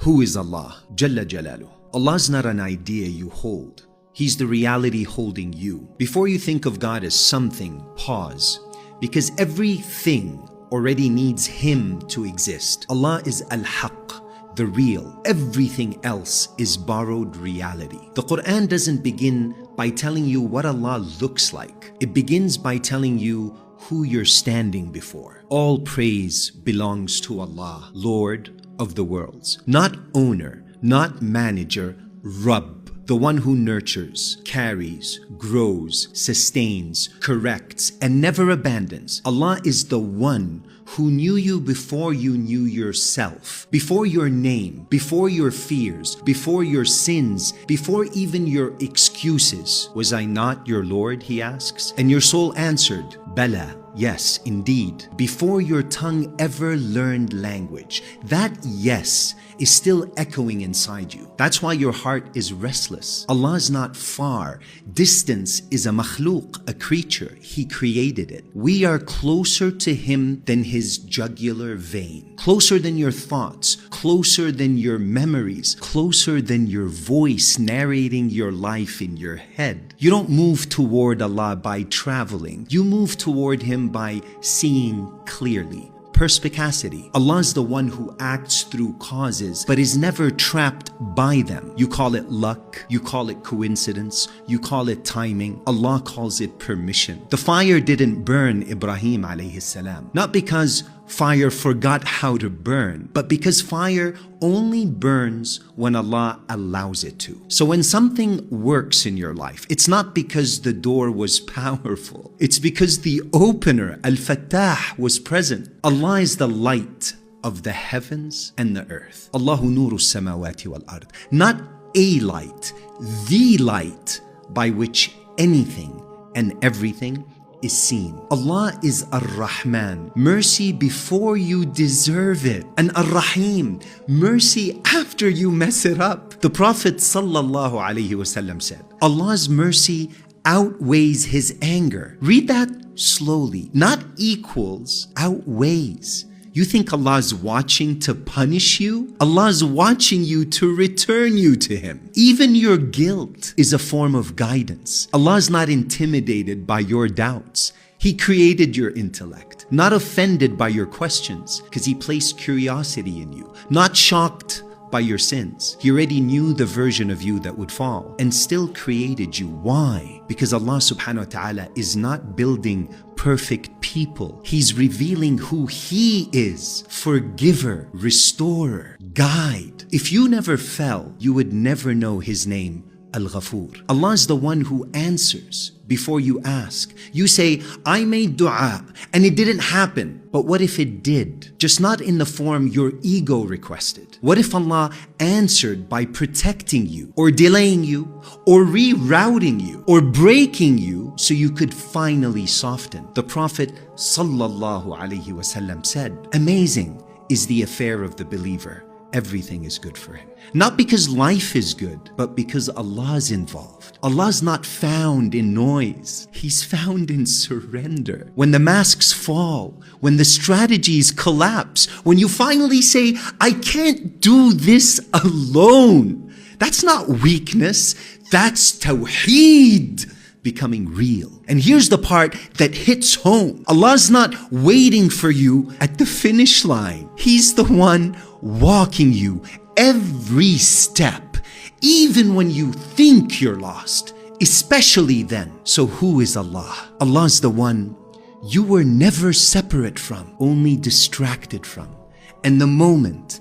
Who is Allah? Jalla Jalaluh. Allah is not an idea you hold. He's the reality holding you. Before you think of God as something, pause. Because everything already needs Him to exist. Allah is Al-Haq, the real. Everything else is borrowed reality. The Quran doesn't begin by telling you what Allah looks like. It begins by telling you who you're standing before. All praise belongs to Allah, Lord of the worlds. Not owner, not manager, Rabb, the one who nurtures, carries, grows, sustains, corrects, and never abandons. Allah is the one who knew you before you knew yourself, before your name, before your fears, before your sins, before even your excuses. Was I not your Lord, he asks? And your soul answered, Bala, yes, indeed. Before your tongue ever learned language, that yes is still echoing inside you. That's why your heart is restless. Allah is not far. Distance is a makhluq, a creature. He created it. We are closer to Him than His jugular vein, closer than your thoughts, closer than your memories, closer than your voice narrating your life in your head. You don't move toward Allah by traveling. You move toward Him by seeing clearly. Perspicacity. Allah is the one who acts through causes but is never trapped by them. You call it luck, you call it coincidence, you call it timing. Allah calls it permission. The fire didn't burn Ibrahim alayhi salam, not because fire forgot how to burn, but because fire only burns when Allah allows it to. So when something works in your life, it's not because the door was powerful. It's because the opener, Al-Fattah, was present. Allah is the light of the heavens and the earth. Allahu nuru samawati wal ard. Not a light, the light by which anything and everything is seen. Allah is Ar-Rahman, mercy before you deserve it, and Ar-Rahim, mercy after you mess it up. The Prophet sallallahu alaihi wasallam said, Allah's mercy outweighs His anger. Read that slowly. Not equals, outweighs. You think Allah is watching to punish you? Allah is watching you to return you to Him. Even your guilt is a form of guidance. Allah is not intimidated by your doubts. He created your intellect, not offended by your questions, because He placed curiosity in you, not shocked by your sins. He already knew the version of you that would fall and still created you. Why? Because Allah subhanahu wa ta'ala is not building perfect people. He's revealing who He is: forgiver, restorer, guide. If you never fell, you would never know His name, Al-Ghafur. Allah is the one who answers before you ask. You say, I made dua and it didn't happen. But what if it did? Just not in the form your ego requested. What if Allah answered by protecting you, or delaying you, or rerouting you, or breaking you so you could finally soften? The Prophet sallallahu alaihi wasallam said, amazing is the affair of the believer. Everything is good for him. Not because life is good, but because Allah is involved. Allah is not found in noise. He's found in surrender. When the masks fall, when the strategies collapse, when you finally say, I can't do this alone. That's not weakness. That's Tawheed becoming real. And here's the part that hits home. Allah's not waiting for you at the finish line. He's the one walking you every step, even when you think you're lost, especially then. So who is Allah? Allah's the one you were never separate from, only distracted from. And the moment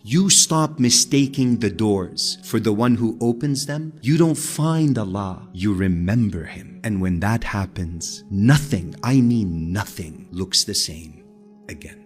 you stop mistaking the doors for the one who opens them, you don't find Allah, you remember Him. And when that happens, nothing, I mean nothing, looks the same again.